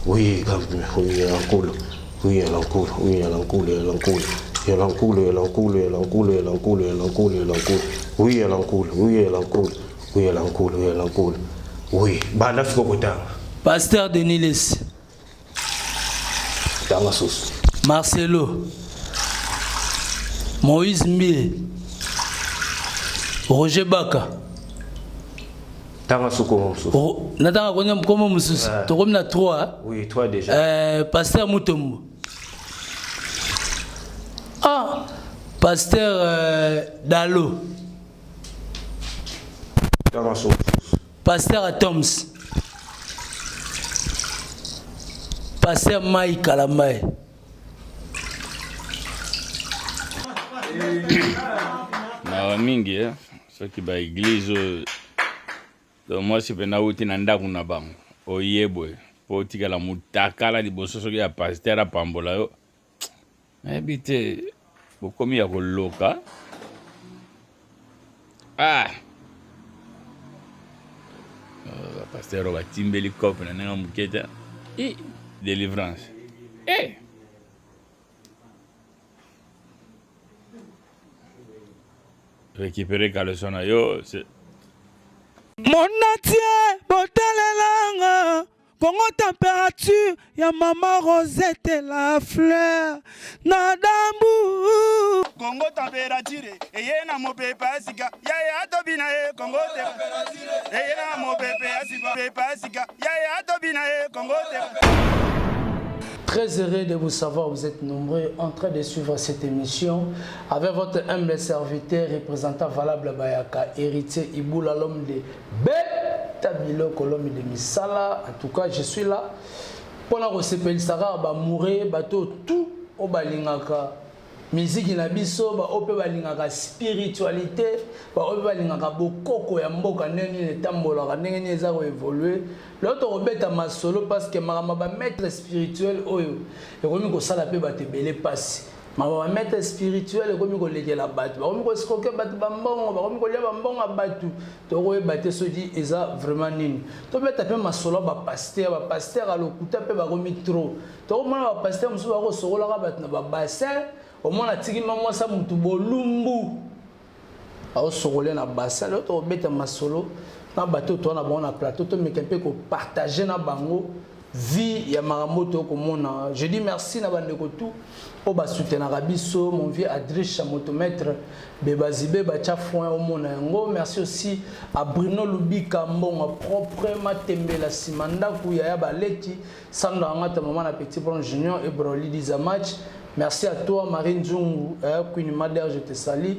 Oui, l'encoule. Oui, l'encoule. Oui, l'encoule. Oui, l'encoule. Oui, l'encoule. Oui, Pasteur Denilis. Marcelo. Moïse Mille. Roger Baka. Natanga konya mkomo mususu. Tokomi na 3. Oui, 3 déjà. Pasteur Mutombo. Ah, Pasteur Dalo. Pasteur Atoms. Pasteur Mike Kalamai. Na mingi ce qui ba église donc moi c'est pena uti na ndaku na bango oyebwe po tikala mutakala liboso soki ya pasteur apambola yo ebite bokomi ya koloka pasteur ba timbeli kope na nga muketa délivrance récupérer caleçon na yo c'est mon atier botalelanga Congo température ya maman Rosette la fleur nadambu Congo température eye na mopepe asika ya tobina e Congo température eye na mopepe asika ya tobina e Congo Très heureux de vous savoir, vous êtes nombreux en train de suivre cette émission avec votre humble serviteur, représentant valable Bayaka, héritier Iboula, l'homme de Betabilo, l'homme de Misala. En tout cas, je suis là pour la recevoir. Sarah va mourir, bateau tout au balingaka. Musique na biso ba ope balingaka spiritualité ba ope balingaka bokoko ya mboka ndenge ne tambola ndenge ne za ko évoluer l'autre robeta masolo parce que marama ba maître spirituel oyo e komi ko sala pe ba te belé passe ma maître spirituel e komi ko lekela batu ba komi ko escroquer batu ba mbongo ba komi ko lia ba mbongo batu to ko e baté so di eza vraiment nini to beta pe masolo ba pasteur a lokuta pe ba komi trop to ko mona ba pasteur musu ba ko sokola ka batu na ba bassin au moins la tiki maman ça mutu bolumbu au sokole na bassin l'autre beta masolo na bateau to na bon na plateau to mais quelqu'un ko partager na bango vie ya maramoto ko mona je dis merci na bande ko tout au ba soutenir biso mon vieux Adrich Chamotomètre bebazibe ba chafon au mona ngo merci aussi à Bruno Lubika mbonga proprement tembela simanda ku ya ba leti sanda ngata maman na petit bon junior et Broly Dizamach. Merci à toi, Marine Zungu, Queen Madère, je te salue.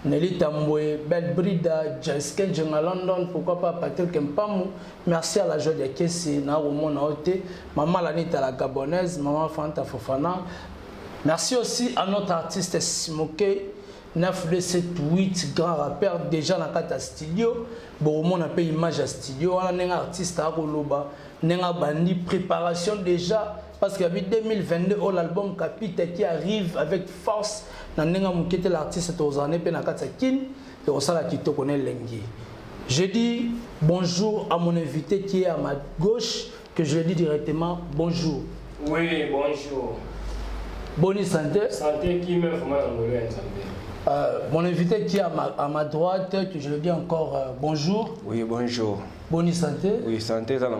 Nelly Tamboué, Belle Brida, Jasken Djenga London, pourquoi pas Patrick Mpamu. Merci à la joie de Kessi, Narumo Naote, Maman Lanita la Gabonaise, Maman Fanta Fofana. Merci aussi à notre artiste Simoke, 9278, grand rappeur, déjà dans le studio. Bon, on a payé image à studio, on a un artiste à Roloba, on a bandi préparation déjà. Parce qu'il y a 2022, l'album Capita qui arrive avec force. L'artiste est aux années, et au salaire qui te connaît l'engue. Je dis bonjour à mon invité qui est à ma gauche, que je dis directement bonjour. Oui, bonjour. Bonne santé. Santé qui me fait mon invité qui est à ma droite, que je le dis encore bonjour. Oui, bonjour. Bonne santé. Oui, santé, ça va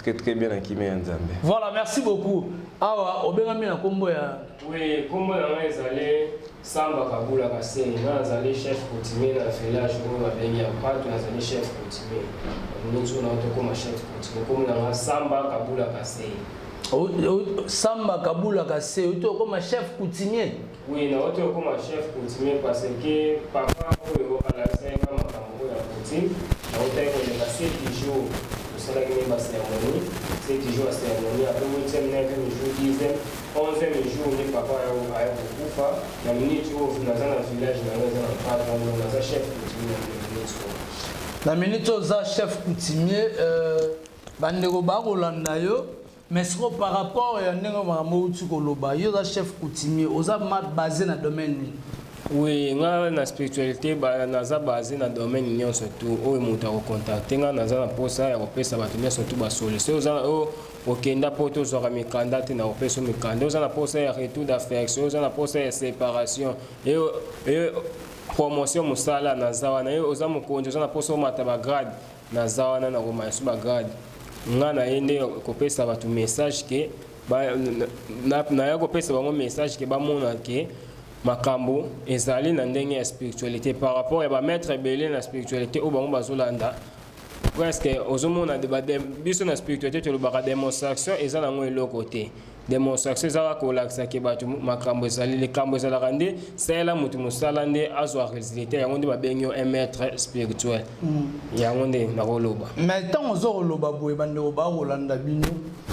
très bien qui m'est en Zambie. Voilà, merci beaucoup. Ah, Obengami na kombo ya. Oui, kombo na ezali Samba Kabula Kasei, na azali chef coutumier na village où ba bengi ya Patu, azali chef coutumier. Nous na to comme chef coutumier, kombo na Samba Kabula Kasei. Samba Kabula Kasei, to comme chef coutumier. Oui, na to comme chef coutumier parce que papa oyo ala senga makambo ya coutume, na oteko le 7 jours. C'est la cérémonie, 7 jours à cérémonie, après 8e, 9e jour, 10e, 11e jour, les papas a beaucoup la minute où on a dans le village, on a chef coutumier. La minute où on a chef coutumier, bandeko ba kolanda yo, mais par rapport à ndenge maramotu koloba, yo za chef coutumier, oza mat basé na domaine. Oui, na spiritualité naza basé na domaine nyonso tout oyo moto akocontacte nga naza na posa ya kopesa bato nyonso tout basolution oza oyo okenda po tozwaka mikanda te na kopesa mikanda oza na posa ya retour d'affection oza na posa ya séparation eyo promotion mosala naza wana eyo oza mokonzi oza na posa omata bagrade naza wana na komaiso bagrade nga na ye nde kopesa bato message ke naya kopesa bango message ke bamona ke makambo ezali na ndenge ya spiritualité par rapport ya maître ebele na spiritualité oyo bango bazolanda presque ozomona biso na spiritualité tolobaka démonstration eza nango eloko te démonstration ezalaka kolakisaki bato makambo ezali likambo ezalaka nde salela moto mosala nde azwa résultat yango nde babengi yo un maître spirituel yango nde nakoloba mais ntango ozokoloba boye bandeko bakolanda bino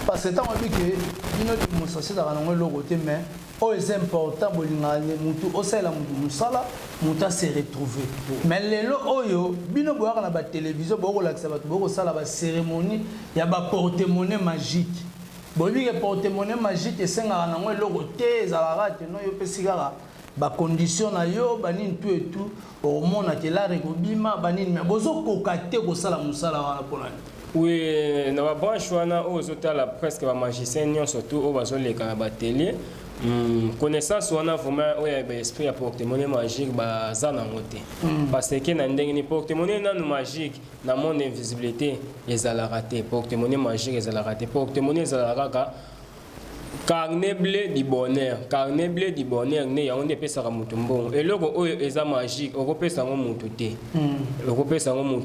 parce que ntango obike bino démonstration ezalaka nango eloko te mais oyo eza important bolingaka motu osalela motu mosala motu ase retrouver mais lelo oyo bino boyaka na batelevizio bokolakisa bato bokosala bacérémonie ya baporte-monnaie magique boyebike porte-monnaie magique esengaka nango eloko te ezalaka te no yo pesi kaka bacondition na yo banini tu etu okomona ke lare ekobima banini me bozokoka te kosala mosala wana mpona oui na babranche wana oyo ozotala presque bamagicien nyonso tu oyo bazoleka na batelier connaissance wana vraiment oyo baesprit ya porte-monnaie magique baza nango te parce que na ndenge ni porte-monnaie nanu magique na monde invisibilité ezalaka te porte-monnaie magique ezalaka te porte-monnaie ezalaka kaka carnet bleu du bonheur ne yango nde epesaka motu mbongo eloko oyo eza magique okopesa yango motu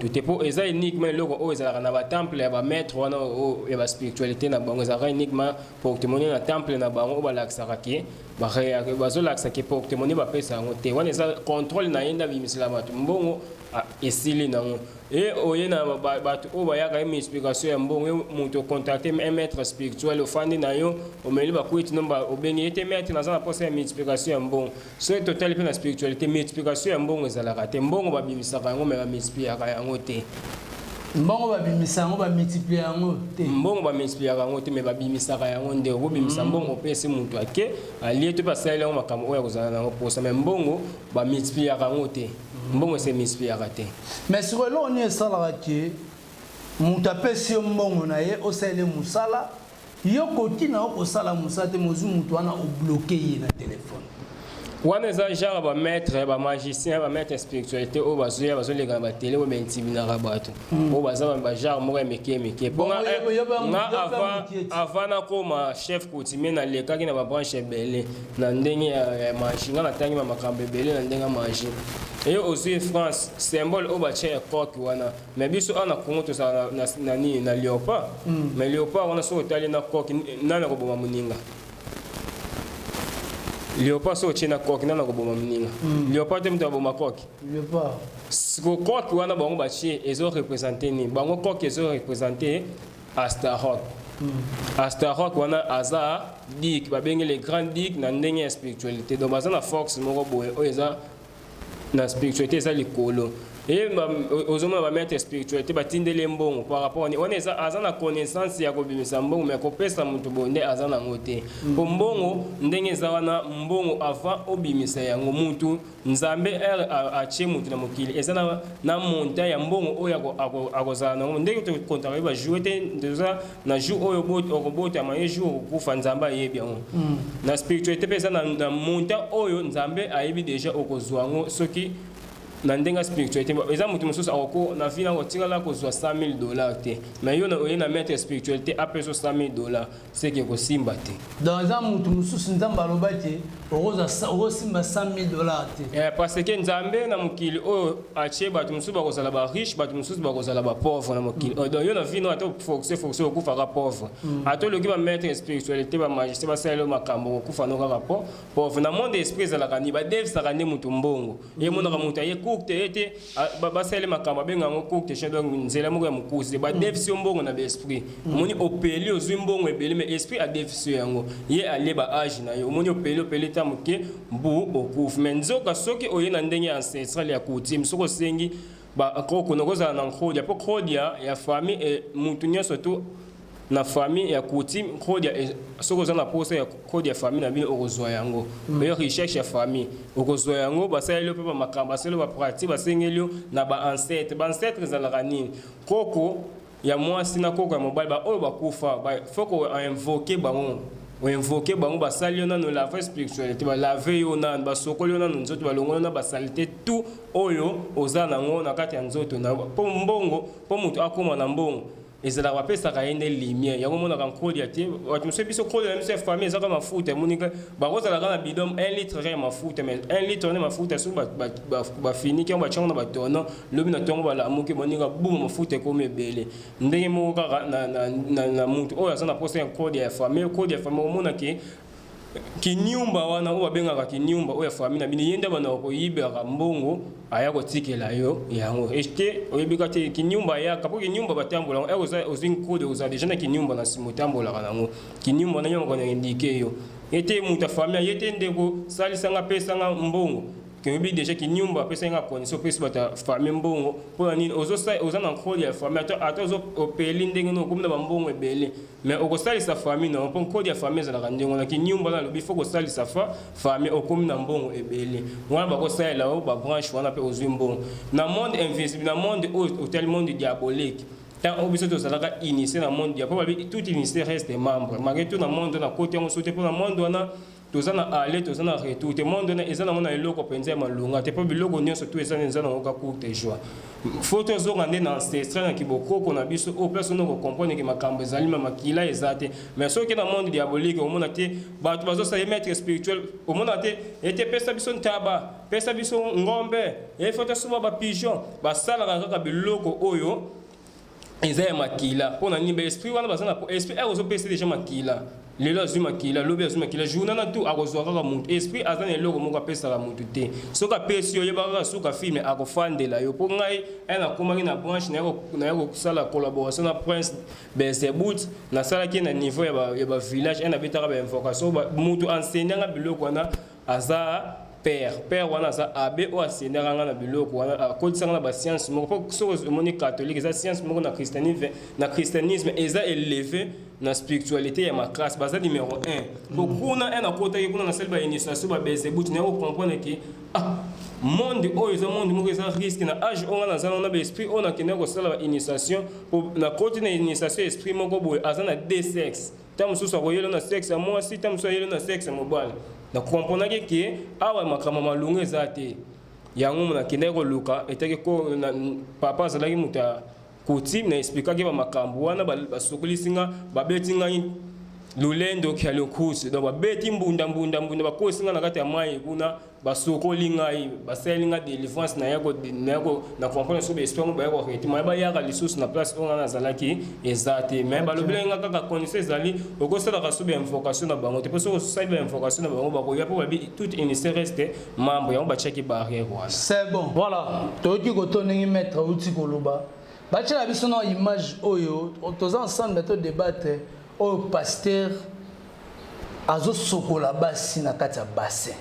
te mpo eza uniquement eloko oyo ezalaka na batemple ya bamaître wana ya baspiritualité na bango ezalaka uniquement porte-monnaie na temple na bango oyo balakisaka ke bazolakisa ke porte-monnaie bapesa yango te wana eza contrôle na ye nde abimisela bato mbongo esili nango e oye na bato oyo bayaka ye explication ya mbongo moto contacte un maître spirituel ofandi na yo omeli bakwiti nomba obengi ye te maître naza na posa ya explication ya mbongo soki totali mpe na spiritualité explication ya mbongo ezalaka te mbongo babimisaka yango me bamexpliaka yango te mbongo babimisa yango bamultiplie yango te mbongo bamexpliaka yango te me babimisaka yango nde okobimisa mbongo opesi moto ake alie to basaleli yango makambo oyo akozala nango posa me mbongo bamultipliaka yango te mbongo se multipliaka te mais sikoyo eloko nini esalaka ke moto apesi yo mbongo na ye osalele mosala yo kotina yo kosala mosala te mozwi moto wana obloke ye na telefone wana eza genre bamaître bamagicien bamaître spiritualité oyo bazoya bazoleka na batele oyo baintibinaka bato oyo baza bagenre moko ya mike mponga avant nakoma chef coutumier nalekaki na babranche ebele na ndenge ya magie nga natangi bamakambo ebele na ndenge ya magie eyo ozwi France symbole oyo batia ya coq wana mais biso awa na Congo tozala na léopard mais léopard wana soki otali na coq nani akoboma moninga léopard so otie na coq nani akoboma moninga léopard te moto aboma coq siko coq wana bango batie ezorepresente nini bango coq ezorepresente Astaroth Astaroth wana aza dik babengi les grands dik na ndenge ya spiritualité donc baza na force moko boye oyo eza na spiritualité eza likolo et ozomona bamaître spiritualité batindeli mbongo par rapport wana aza na connaissance ya kobimisa mbongo mais kopesa moto bonde aza nango te mpo mbongo ndenge eza wana mbongo avant obimisa yango motu nzambe atie motu na mokili eza na monta ya mbongo oyo akozala nango ndenge tokontaka bajour te eza na jour oyo okobotama ye jour okokufa nzambe ayebi yango na spiritualité mpe eza na monta oyo nzambe ayebi déjà okozwa yango soki na ndenga spiritualité eza moto mosusu akoko na vie nango tingala kozwa $100,000 te mais yo oye na maître spiritualité apeso $100,000 seki ekosimba te donc eza moto mosusu nzambe aloba te okosimba $100,000 te parce que nzambe na mokili oyo atie bato mosusu bakozala bariche bato mosusu bakozala bapauvre na mokili donc yo na vie no ata force okufaka pauvre ata oloki bamaître spiritualité bamagicien basaleli makambo okufa no kaka pauvre na monde esprit ezalaka ni badevisaka nde moto mbongo ye monaka moto aye cookte ete basaleli makambo abenga yango cookte donc nzela moko ya mokusi badefisi yo mbongo na baesprit omoni opeli ozwi mbongo ebele mais esprit adefisi yo yango ye alie baage na yo omoni opeli ta moke mbu okufi mais nzoka soki oye na ndenge ya ancestral ya coutume soki osengi bakoko nokozala na nkrodia mpo krodia ya famille motu nyonso tu na famille ya coutume kodi soko za na posa ya kodi ya famille na bino okozwa yango meyo recherche ya famille okozwa yango basalelo pe ba makamba basalelo ba pratique basengelio na ba ancêtre za la nini koko ya mwasi na koko ya mobile ba oyo bakufa ba foko invoquer bango o invoquer bango basalio na no la vraie spiritualité ba laver yo na basokoli na nzoto balongola na basalite tout oyo oza nango na kati ya nzoto na po mbongo po mutu akoma na mbongo ezala wapesaka yende lumière yango mona kan kodi ate watu mse biso kodi na mse famille ezaka mafuta monika bakozala kana bidon 1 litre ya mafuta mais 1 litre na mafuta so ba fini ki ba changa ba tono lobi na tongo bala amuki monika buma mafuta ko mebele ndenge mo kaka na mutu oyo asana posa ya kodi ya famille mona ke kinyumba wana uba bengaka kinyumba oya famille na bini yenda bana ko yibera mbongo aya ko tikela yo yango este oyebika te kinyumba ya kapo kinyumba batambola ozin kode oza déjà na kinyumba na simotambola kanango kinyumba na nyongo na indike yo ete muta famille yete ndeko salisanga pesanga mbongo kebi déjà kinyumba pesanga condition pesi bata famille mbongo po nini oza na kode ya famille atozo opeli ndenge no komna mbongo ebele mais okosalisa famille na pon kode ya famille za la ndenge na kinyumba na lobi foko salisa famille okomna mbongo ebele wana bakosala o ba branche wana pe ozwi mbongo na monde invisible na monde hôtel monde diabolique tant obiso to salaka initier na monde ya po tout initier reste membre malgré tout na monde na côté on sauter pour na monde wana tozana aller tozana retour te monde na ezana mona eloko penza malunga te po biloko nyonso to ezana nzana oka courte joie photo zo ngande na ancestral na kiboko na biso au place on ko comprendre que makambo ezali makila ezate mais soki na monde diabolique o mona te bato bazo sa maître spirituel o mona te ete pesa biso ntaba pesa biso ngombe e photo suma ba pigeon ba sala kaka biloko oyo ezaya makila pona ni be esprit wana bazana esprit ozo pesa déjà makila lelo azuma kila lobi azuma kila journée na tout akozwa kaka mutu esprit azana eloko moko apesa la mutu te soka pesi yo yebaka suka filme akofandela yo po ngai ena komaki na branche na yako sala collaboration na Prince Belzébuth na sala ki na niveau ya ba village ena betaka ba invocation mutu enseignanga biloko wana aza père wana za abe o asendaka nga na biloko wana akotisanga na ba science moko po so moni catholique za science moko na christianisme eza élevé na spiritualité ya ma classe baza numéro 1 kokuna ena kota kuna na selba initiation ba Belzébuth na ko comprendre que monde oyo eza monde moko eza risque na âge on na zana na ba esprit on a kena ko sala ba initiation na kota na initiation esprit moko boye azana deux sexes tamususu akoyela na sexe ya mwasi tamususu akoyela na sexe ya mobali na comprendre que awa makama malunga ezate yango mona kenda ko luka etake ko papa azalaki muta coutume na expliquer que ba makambo wana basokolisinga babetinga lulendo kyalo kusi donc babeti mbunda bakosinga na kati ya mai kuna basokoli ngai baselinga délivrance na yako na comprendre so be esprit ba yako reti mai ba yaka lisusu na place on na zalaki ezate mais balobelenga kaka connaissance zali okosala ka sobe invocation na bango te parce que so ba invocation na bango ba ko yapo ba tout initié reste membre ya ba check barrière voilà c'est bon voilà toki ko toningi mettre outi koloba bachela biso na image oyo toza ensemble to débattre au pasteur azo sokola basi na kati ya bassin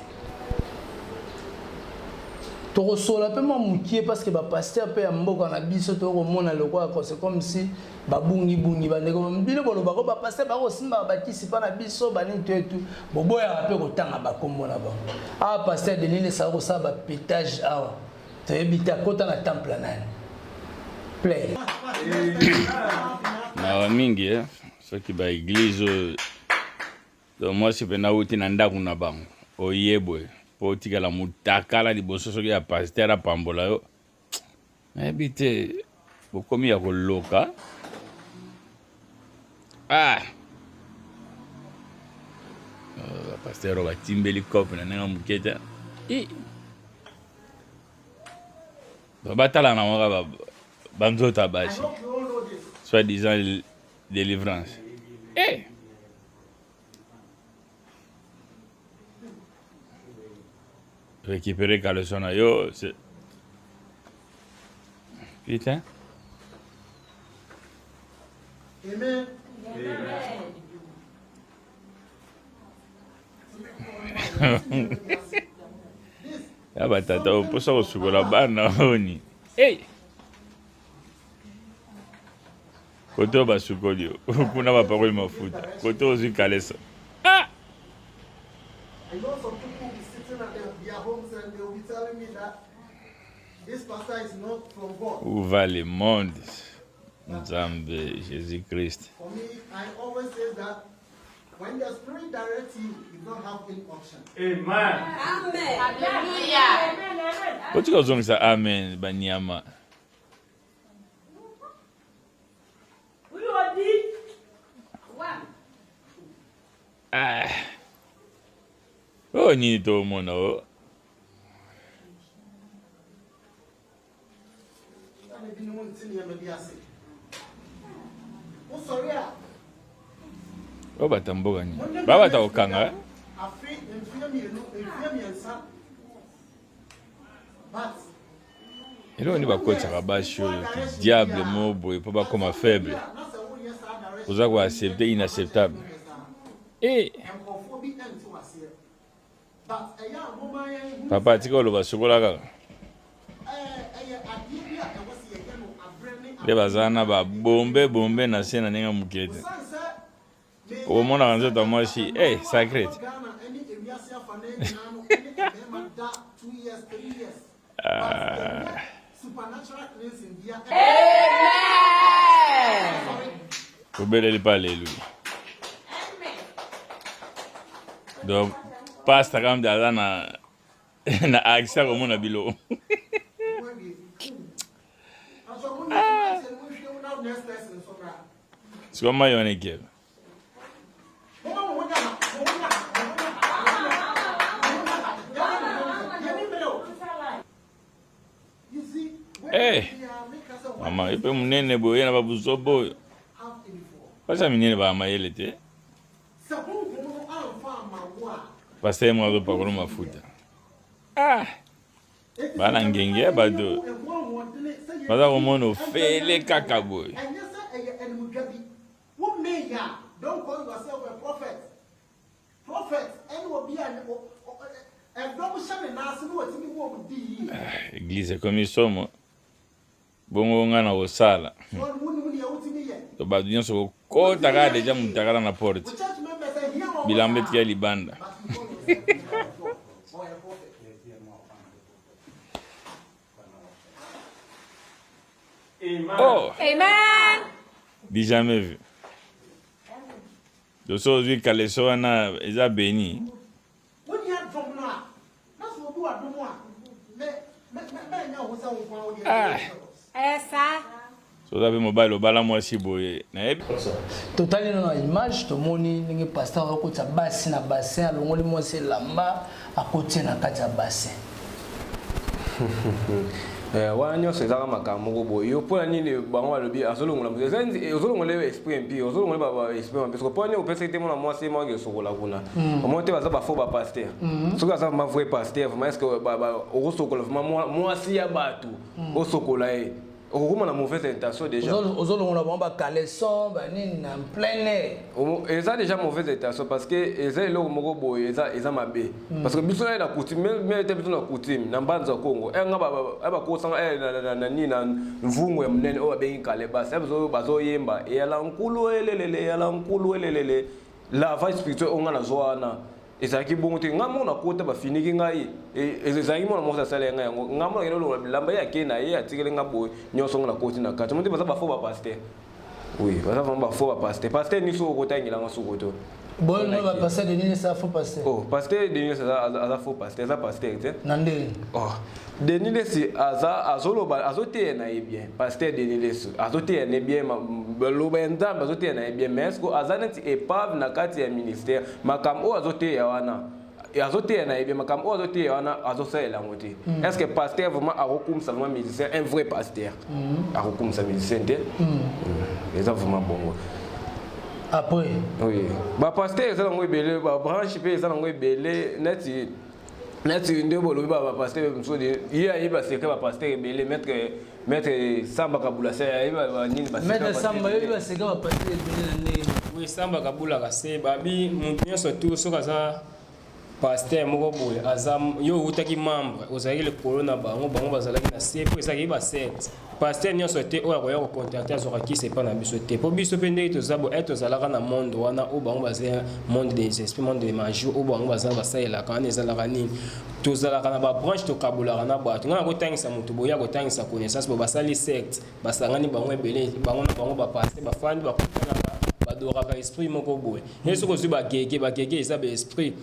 to sola pe mamukie parce que ba pasteur pe ya mboka na biso to komona lokwa c'est comme si babungi bandeko mbilo boloba ko ba pasteur ba ko simba bakisi pa na biso bani tetu boboya pe ko tanga bakombo na bango pasteur de nini sa ko sa ba pétage awa to ebita kota na temple nani play na mingi soki ba église do moi si pena uti na ndaku na bango oyebwe po tikala mutakala liboso soki ya pasteur apambola yo ebite bokomi ya koloka pasteur batimbeli kope na nenga muketa batala na moka banzota bashi soi-disant délivrance. Récupérer caleçon à yo, c'est... Putain. Amen. Ya batata oposa kosukola bana oni. Hey. Koto basukolio. Kuna ba parole mafuta. Koto ozi kalesa. Ah! I know some people will be sitting at their homes and they will be telling me that this pastor is not from God. Où va le monde? Nzambe, Jésus-Christ. For me, I always say that when the Spirit directs you, you don't have any option. Amen. Amen. Hallelujah. What you going say amen banyama? Ah. Oh ni to mono. Oh batamboga ni. Baba ta okanga. Elo ni bakocha kabasho diable mobo et pas comme faible. Vous avez accepté inacceptable. Eh. Papa tika lo basokola kaka. Le bazana ba bombe na sena nenga mukete. Au mona ranzo ta moi si sacré. Obele pas alléluia. Donc pasta comme dans na axa comme na bilo. C'est comme yo neke. Mama, ipe munene boye na babuzo boye. Pasa minene ba mayele te. Pasa mo do pakolo mafuta. Bana ngenge bado. Bada ko mono fele kaka boy. Don't call yourself a prophet. Prophet, and will be an Église comme ils sont. Bongo ngana osala. To badunya so ko taka deja mutakala na porte. Bilambe tia libanda. Oh. Amen. Dis jamais vu. De so zi kaleso na eza béni. Essa. So ça mobile au bala moi si boye. Na ebi. Totali na image to moni ninge pasteur akota bassin na bassin alongoli mo se lamba akoti na kati ya bassin. Wana nyonso ezaka makambo moko boye yo mpona nini bango balobi azolongola ozolongola esprit mpi ozolongola ba esprit parce que mpona opesa te mona mwasi moko esokola kuna omoi te baza bafaux bapaster soki aza vraiment vrai pasteur vraiment est ce que okosokola vraiment mwasi ya bato osokola ye okokoma na mauvaise intention déjà ozolongola bango bakaleson banini na plein air eza déjà mauvaise intention parce que eza eloko moko boye eza mabe parce que biso na coutume mais te biso na coutume na mbanza ya Congo nga bakosanga na nini na mvungu ya munene oyo babengi kalebasa bazoyemba eyala nkulu elelele la vie spirituelle onga na zwa wana ezalaki bongo te nga mona kota bafiniki ngai ezalaki mona mosa sala ngai yango nga mona kelo bilamba yake na ye atikele nga boye nyonso nga na koti na kati mote baza bafaux bapaster oui baza vraiment bafaux bapaster ni so okotangela nga sokoto bon no ba passer de nini ça faux passer pasteur de nini aza faux pasteur eza pasteur te nandeli Denis Lesi azoloba azote na bien pasteur Denis Lesi azote na bien loba nzambe azote na bien mais est-ce que azaneti épave na kati ya ministère makam o azote ya wana azote na bien makam o azote ya wana azosela ngote est-ce que pasteur vraiment akokumisa vraiment musicien un vrai pasteur akokumisa musicien te c'est vraiment bon après oui ba pasteur ça ngo belé ba branche pe ça ngo belé neti nde bolobi ba pasteur msodi ye ba seka ba pasteur belé maître Samba Kabula c'est ba nini ba maître Samba yo ba seka ba pasteur belé na ne oui Samba Kabula ka se babi munyo surtout soka za pasteur moko boye azam yo utaki membre ozalaki le corona bango bazalaki na sepo ezaki ba secte pasteur nyonso te oyo akoya kocontacte azwaka sepa na biso te mpo biso mpe ndenge tozabo tozalaka na monde wana oyo bango bazala monde des esprits monde de magie oyo bango bazala basalelaka wana ezalaka nini tozalaka na babranche tokabolaka na bato ngai nakotangisa moto boya kotangisa connaissance bo basali secte basangani bango ebele bango na bango bapasteur bafandi bakotalaka badoraka esprit moko boye ye soki ozwi bagege eza baesprit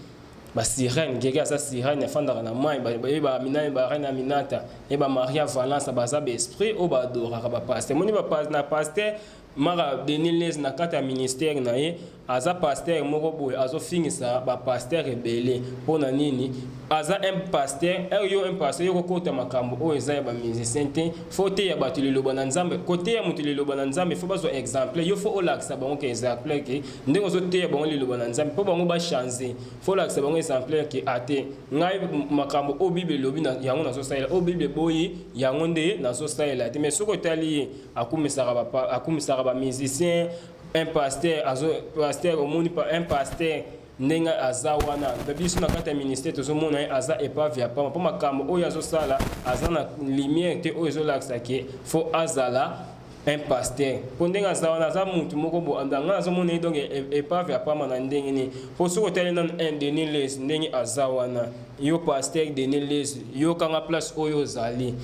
sirène gege asa sirène afandaka na mai baminani bareine aminata e bamaria valence baza baesprit oyo badoraka bapaster moni na paster mara Denis na kati ya ministère na ye aza pasteur moko boye azofingisa bapaster ebele mpona nini aza un pasteur yo un pasteur yo kokota makambo oyo eza ya bamusicien te fo te ya bato liloba na nzambe kote ya moto liloba na nzambe fo bazwa exemple yo fo olakisa bango ke exemple ke ndenge ozoteya bango liloba na nzambe mpo bango bachange fo olakisa bango exemple ke ate ngai makambo oyo bible elobi yango nazosalela oyo bible eboyi yango nde nazosalela te mais soki otali ye akumisaka bamusicien un pasteur au monde un pasteur ndenge aza wana biso na kati ya ministère tozomona ye aza epave ya pamba mpo makambo oyo azosala aza na lumière te oyo ezolakisa ke fo azala un pasteur mpo ndenge aza wana aza mutu moko boandanga azomona ye donc epave ya pamba na ndenge nini mpo soki otali nano un Denis Les ndenge aza wana yo pasteur Denis Les yo kanga place oyo ozali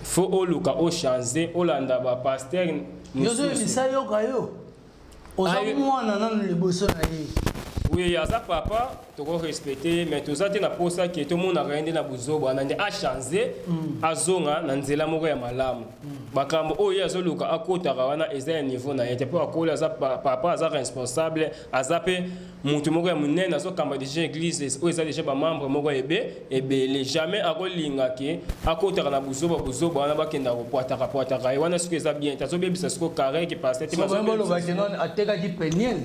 fo oluka ochange olanda bapasteur yozoyebisa yoka yo oza mwana nano liboso na ye oui aza papa toko respecter mais toza te na posa ke to mona rende na buzobo anande a changer azonga na nzela moko ya malamu bakambo oyo azoluka akotaka wana eza ya niveau na yete po akola aza papa aza responsable aza pe mutu moko ya munene azokamba déjà église oyo eza déjà ba membre moko ebele jamais akolinga ke akotaka na buzobo wana bakenda kopwataka wana soki eza bien tazobebisa siko carré ke passer te mazobebisa non atekaki peniel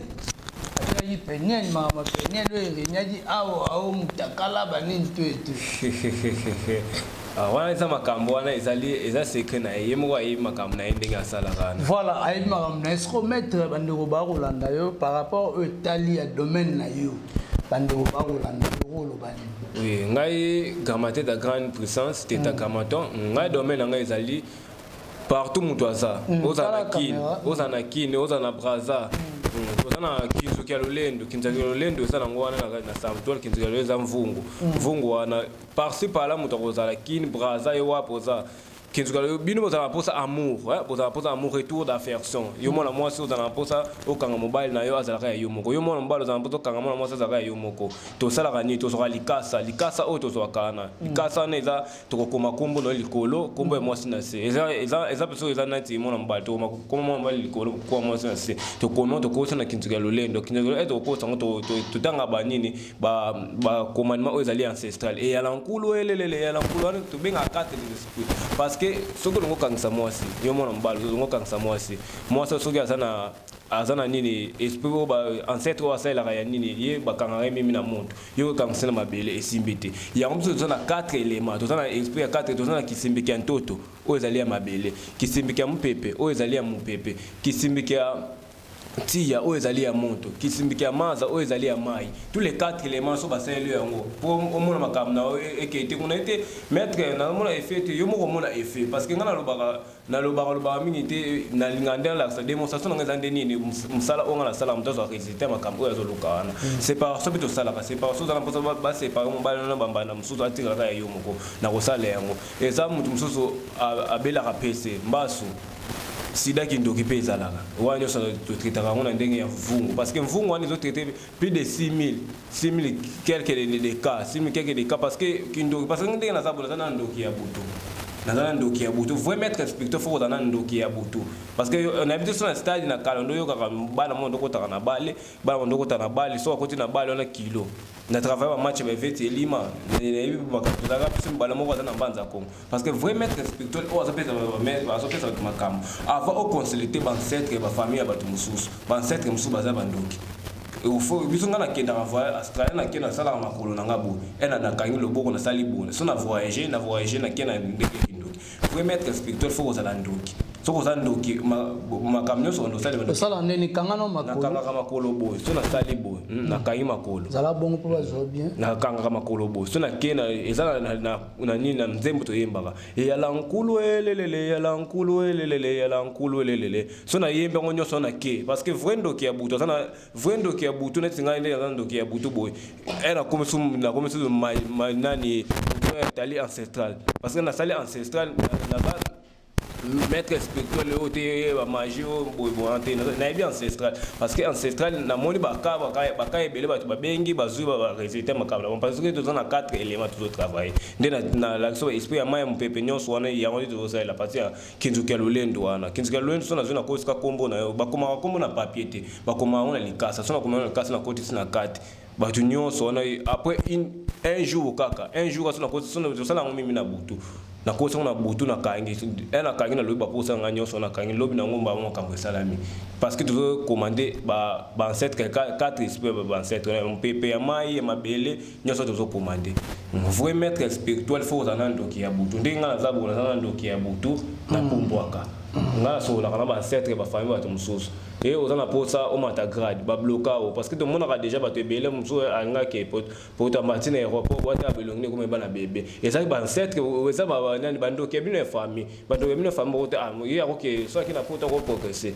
peniel mama peniel oyo enyaki awo mutakala banini to etu wana eza makambo wana eza secret na ye moko ayebi makambo na ye ndenge asalaka wana voilà ayebi makambo na ye siko maître bandeko bakolanda yo par rapport oyo etali ya domaine na yo bandeko bakolanda yo oloba nini oui ngai grammaire de grande puissance teta gramaton ngai domaine na ngai ezali partout mutu aza oza na kine oza na braza oza na kinzuki ya lolendo eza nango wana na samtwal kinzuki ya lolendo eza mvungu wana parci parla mutu akozala kine braza ye wapi oza kinzuki ya lolendo bino bozala mposa amour bozala mposa amour retour d'affection yo mwana mwasi ozala mposa okanga mobali na yo azalaka ya yo moko yo mwana mobali ozala mposa okanga mwana mwasi azalaka ya yo moko tosalaka nini tozoka likasa oyo tozwaka wana likasa wana eza tokokoma kombo na likolo kombo ya mwasi na se eza peso eza nati mwana mobali tokoma kombo mwana mobali likolo kwa mwasi na se tokoma tokosa na kinzuki ya lolendo tokokosa ngo totanga banini bacommandement oyo ezali ancestral eyala nkulu elelele eyala nkulu wana tobengaka carte des esprits parce que soki olongo okangisa mwasi yo mwana mobali olongo okangisa mwasi soki aza na nini esprit oyo ancêtre oyo asalelaka ya nini ye bakangaka ye mimi na moto yo okangisa na mabele esimbi te yango biso toza na 4 éléments toza na esprit ya 4 toza na kisimbiki ya ntoto oyo ezali ya mabele kisimbiki ya mopepe oyo ezali ya mopepe kisimbiki ya tia oyo ezali ya moto kisimbiki ya maza oyo ezali ya mai tous les 4 éléments so basaleli yango po omona makambo na oyo ekete kuna ete maître na mona effet te yo moko mona effet parce que nga nalobaka mingi te nalinga nde nalakisa démonstration nanga eza nde nini mosala oyo nga nasala moto azwa résultat makambo oyo azoluka wana séparation mpe tosalaka séparation ozala mposa basépare mobali wana bambanda mosusu atikalaka ya yo moko na kosala yango eza motu mosusu abelaka pese mbasu sida kindoki mpe ezalaka wana nyonso totretaka yango na ndenge ya mvungu parce que mvungu wana ezotraite plus de 6000 quelques de cas 6000 quelques de cas parce que kindoki parce que ndenge naza bola aza na ndoki ya butu naza na ndoki ya butu voi mettre respecteur fo kozala na ndoki ya butu parce que on habite so na stade na kala ndo yokaka bana mo ndokotaka na bale bana mo ndokota na bale so akoti na bale wana kilo na travail ba match ba vete lima ne bakatulaka pisi mbala moko aza na mbanza kongo parce que vrai mettre respecteur o azopesa makamo avant au consulter ba ancêtre ba famille ya bato mususu ba ancêtre mususu baza bandoki faut biso nga na kenda voyage Australie na kenda sala makolo na ngabo ena na kangi loboko na sali bone so na voyager na kenda ndeke kindoki vrai mettre respecteur faut kozala ndoki soko za ndoki makamyo so ndo sala osala ndeni kanga no makolo kanga kama makolo boy so na sali boy na kai makolo zala bongo po bazo bien na kanga kama makolo boy so na kena ezala na nini na nzembo to yembaka yala nkulu elelele yala nkulu elelele yala nkulu elelele so na yemba ngonyo so na ke parce que vrendo ki ya butu sana vrendo ki ya butu na tinga inde ya ndo ki ya butu boy era comme sous nani tali ancestral parce que na sali ancestral na maître spirituel au té ba magie boy bonté na bien ancestral parce que ancestral na moni baka ebele ba bengi bazu ba résultat makabla parce que tous on a 4 éléments tout travail na l'action esprit ya maya mpepe nyonso wana ya ngoni to ça la partie kinzuka lolendo wana kinzuka lolendo so na zona ko ska kombo na bakoma kombo na papier te bakoma on likasa so na kombo na likasa na koti na 4 batu nyonso wana après un jour kaka un jour so na koti so na ngomimi na butu na kosa na butu na kangi na kangi na lobi ba posa nga nyonso na kangi lobi na ngomba mo kambo salami parce que tu veux commander ba ancêtre 4 esprit ba ancêtre mpepe ya mai ya mabele nyonso tu veux commander vrai maître spirituel faut za ndoki ya butu ndinga na zabu na ndoki ya butu na pumbwaka nga so la kana ba ancêtre ba famille ba tumususu et aux ana posa o mata grade ba bloka o parce que tout le monde a déjà ba te bele muso anga ke pour ta matine aéroport boîte à belongné comme ba na bébé et ça ba ancêtre ça ba nani bando ke bino famille bando ke bino famille o ta ya ko ke so kina pota ko progresser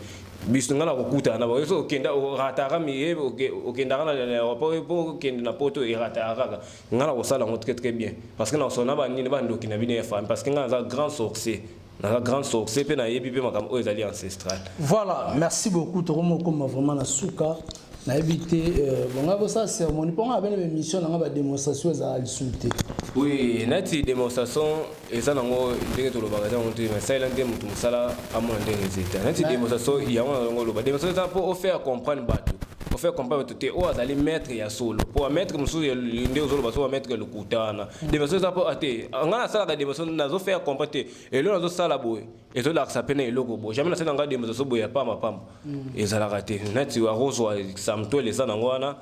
biso ngala ko kuta na ba so kenda o ratara mi e o kenda na aéroport pour kenda na poto e ratara ngala ko sala très très bien parce que na so na ba nini bando kina bino famille parce que ngala grand sorcier la grande source c'est na yebi pe makam aux alliés ancestrales. Voilà, merci beaucoup Toromo comme vraiment na souka na évité bon ça cérémonie pour avoir une émission na ba démonstration za insulté. Oui, nati démonstration et ça nango ndenge to lo bagaza on te mais ça il ndenge mutu musala amona ndenge zeta. Nati démonstration il y a on lo ba démonstration pour faire comprendre bateau. Pour faire comprendre tout o azali maître ya solo pour maître musu ndenge solo baso maître le kutana. Démonstration pour ate ngana sala ka démonstration nazo faire comprendre et là nazo sala boy et to la ça pene eloko boy. Jamais na sala nga démonstration boy ya pamba et ça la raté. Nati wa rozo samto les sana ngwana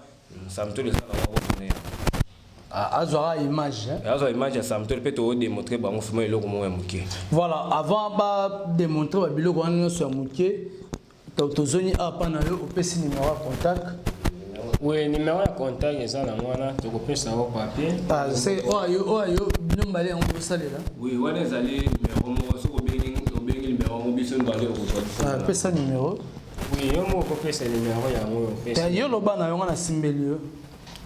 samto les sana ngwana. Azora image. Azora image ya samto peut te démontrer ba mo fuma eloko mo ya muke. Voilà, avant ba démontrer ba biloko wana so ya muke. Tozoni apa na yo opesi numéro de contact. Oui, numéro de contact eza na mwana to kopesa au papier. Ah, c'est oyo bino mbale on peut saler là. Oui, wana ezali numéro mo so ko bengi numéro mo biso mbale ko so. Ah, pesa numéro. Oui, yo mo kopesa numéro ya ngo pesa. Yo loba na yo na simbeli yo.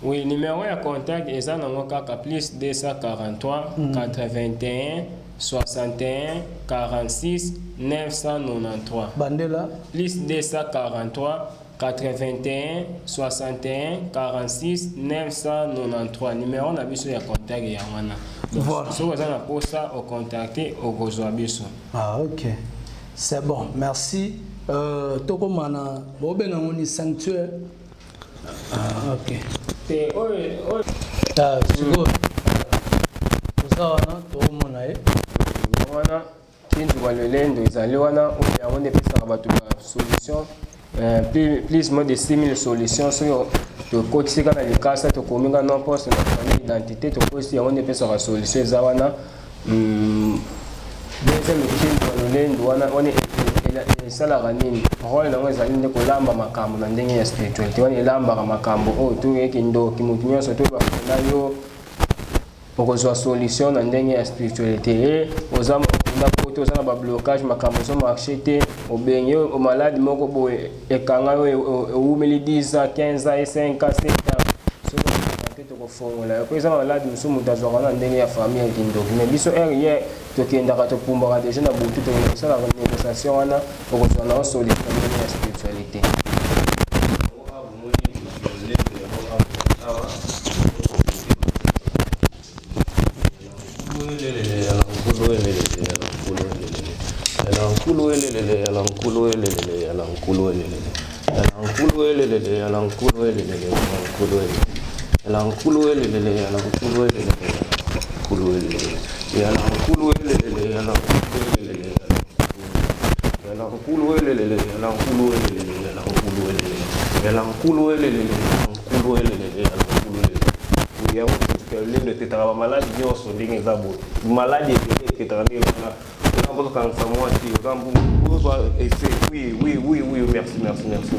Oui, numéro de contact eza na ngo kaka plus 243 81 61 46 993. Bandela. Plus 243 81 61 46 993. Numéro na biso ya contact ya wana. Voilà. Si vous avez posta au contacter au besoin biso. Ah ok. C'est bon. Merci. Toko mana bobenga ngoni sanctuaire. Ah ok. Te Ah, sigo. Usawana to mona wana kintu walelendo ezali wana oyo on epesaka bato ba solution plus moins de 6000 solutions soki tokotisika na likasa tokominga non poste na famille identité tokosi yango epesaka solution eza wana deuxième kintu walelendo wana esalaka nini role nango ezali nde kolamba makambo na ndenge ya spiritualité wana elambaka makambo oyo toyeki ndoki motu nyonso to bafunda yo okozwa solution na ndenge ya spiritualité oza poto oza na bablocage makambo ezo marché te obengi o malade moko boye ekanga oyo eumeli 10 ans 15 ans 5 ans 7 ans soki tokofongola yako eza malade mosusu moto azwaka na ndenge ya famille ekindoki mais biso hier tokendaka topumbaka deja na butu tokosalaka négociation wana okozwa nao solution na ndenge ya spiritualité. Oui,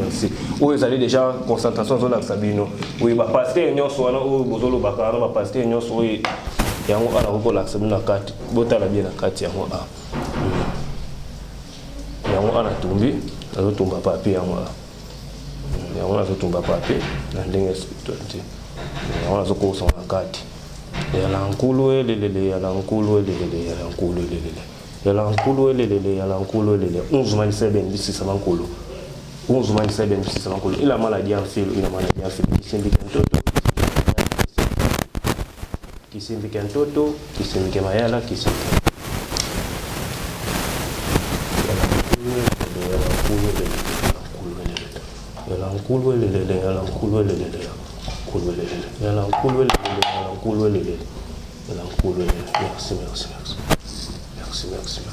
merci. Oui, vous allez déjà concentration sur la Sabino. Oui, bah pasteur n'y a soit là ou bozolo bakara, bah pasteur n'y a soit yango ala ko la Sabino carte. Bota la bien la carte yango a. Yango ala tomber, ala tomba papier yango a. Yango ala tomba papier, na ndenge spiritualité. Yango ala ko son la carte. Yala nkulu elelele, yala nkulu elelele, yala nkulu elelele. Yala nkulu elelele, yala nkulu elelele. 11 mani seben bisi sama nkulu. 11 mani seben bisi sama nkulu. Ila maladie en fil, ila maladie en fil. Kisimbi kentoto, kisimbi kemayala, kisimbi. Yala nkulu elelele, yala nkulu elelele. Merci.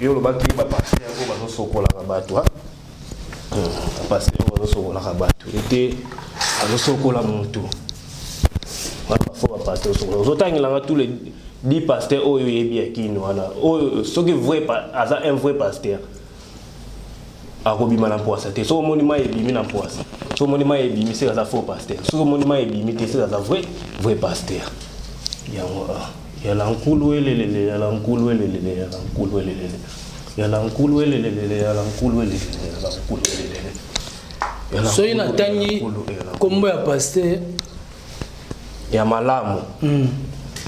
Yo le baki ba passer ko ba sokola ka batu ha. Passer ko sokola ka batu. Ete a sokola muntu. Ba fo ba passer sokola. Zotangila tous les 10 pasteurs oyo yebi akino wana. Oyo soki vrai pas un vrai pasteur. Akobima na poasa te. So monima ebimi na poasa. So monima ebimi c'est ça faux pasteur. So monima ebimi te c'est ça vrai pasteur. Yango yala nkulu elelele, yala nkulu elelele, yala nkulu elelele. Yala nkulu elelele, yala nkulu elelele, yala nkulu elelele. So ina tangi kombo ya pasteur ya malamu.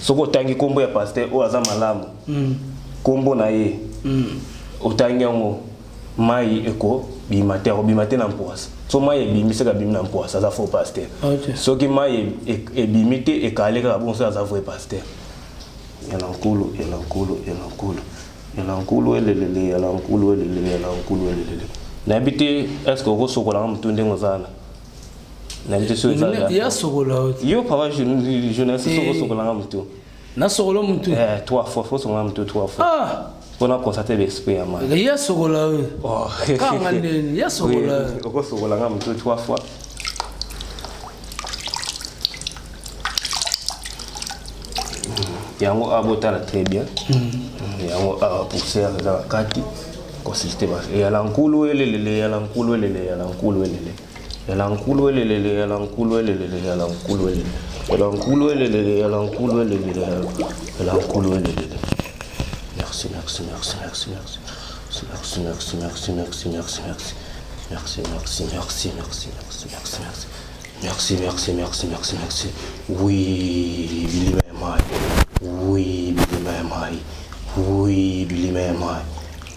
Soko tangi kombo ya pasteur o aza malamu. Kombo na ye. Otangi yango mai eko bimate na mpoasa. So mai ebimi seka bimi na mpoasa za faux pasteur. Soki mai ebimi te ekaleka bon ça za vrai pasteur. Yala nkulu elelele, yala nkulu elelele. Na bité est-ce que vous sokola mtu ndengo sana? Na bité so sana. Ya sokola. Yo papa jeunesse sokola mtu. Na sokola mtu. 3 fois faut sokola mtu 3 fois. Ah. On a constaté l'esprit à moi. Ya sokola. Oh. Kangane ya sokola. Oko sokola mtu 3 fois. Yango abotala très bien. Yango a poussé à la kati consulter ba. Yala nkulu elelele, yala nkulu elelele, yala nkulu elelele. Yala nkulu elelele, yala nkulu elelele, yala nkulu elelele. Yala nkulu elelele, yala nkulu elelele, yala nkulu elelele. Merci. Oui, Billy Mai. Oui, Billy Mai. Oui, Billy Mai.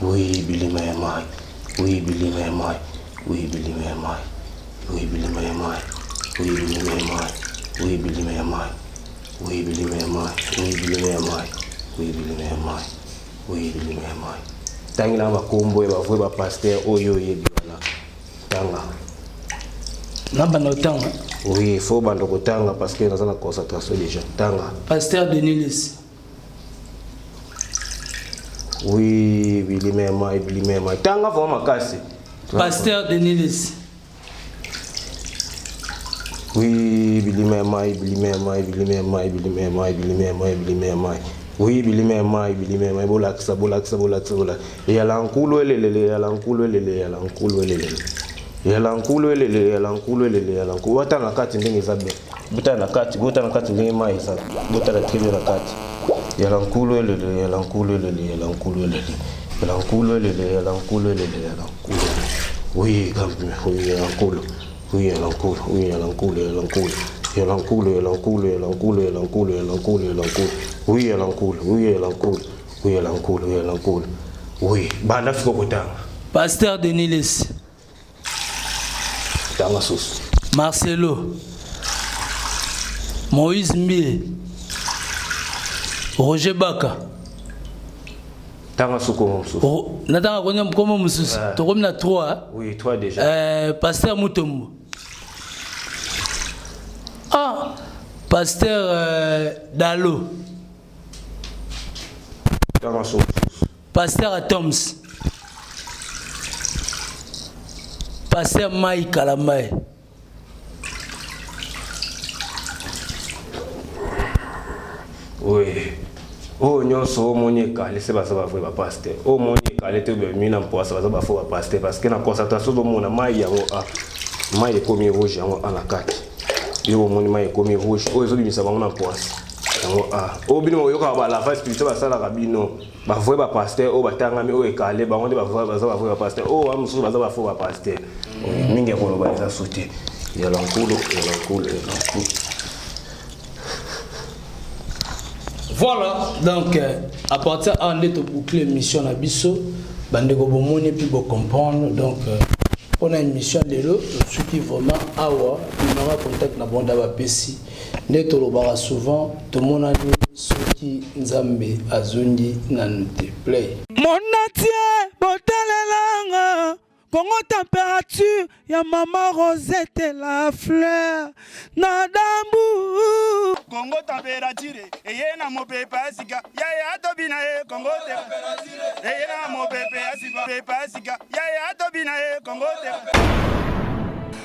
Oui, Billy Mai. Oui, Billy Mai. Oui, Billy Mai. Oui, Billy Mai. Oui, Billy Mai. Oui, Billy Mai. Oui, Billy Mai. Oui, Billy Mai. Oui, Billy Mai. Oui, Billy Mai. Tangi na makombo ya bavwe ba pasteur oyo yebi wana. Tanga. Namba na tanga. Oui, il faut bando kotanga parce que dans la concentration déjà. Tanga. Pasteur Denis. Oui, Billy Mai. Tanga vraiment makasi. Pasteur Denis. Oui, Billy Mai. Oui, Billy Mai. Bolaksa. Yala nkulu elelele. Yala nkulu elelele. Wata na kati ndenge zabe. Buta na kati ndenge mai za. Buta na tribe na kati. Yala nkulu elelele. Oui, gambi. Oui, yala nkulu. Oui, banda fiko kotanga. Pasteur Denis. Tanga sus. Marcelo. Moïse Mie. Roger Baka. Tanga suko msusu. Natanga konya mkomo msusu. Tokomi na 3. Oui, 3 déjà. Pasteur Mutombo. Ah, Pasteur Dalo. Tanga suko. Pasteur Atoms. Pasteur Mike Kalamai. Oui. Oh nyonso omoni kale se baza ba vrai pasteur. Oh moni kale te be mina mpoasa baza ba faux pasteur parce que na concentration do mona mai yango mai ekomi rouge yango ana kaki. Yo moni mai ekomi rouge. Oh ezo bimisa bango na mpoasa. Yango oh bino yoka ba la face spirituelle basala kabino. Ba vrai ba pasteur oh batangami oh ekale bango de baza ba vrai pasteur. Oh amusu baza ba faux pasteur. Mingi koloba eza sauté. Ya l'encoule. Voilà, donc à partir de boucler l'émission à Bisso, bandeko bomoni puis bo comprendre donc on a une mission de l'eau, ceux qui vraiment awa, il m'aura contact na bonda ba pesi, neto lo bara souvent tout le monde a dit ceux qui nzambe azundi na note play. Mon atier botalelanga Congo température ya maman Rosette la fleur Nadambu Congo température eye na mopepe asika ya tobina Congo température eye na mopepe asika ya tobina Congo température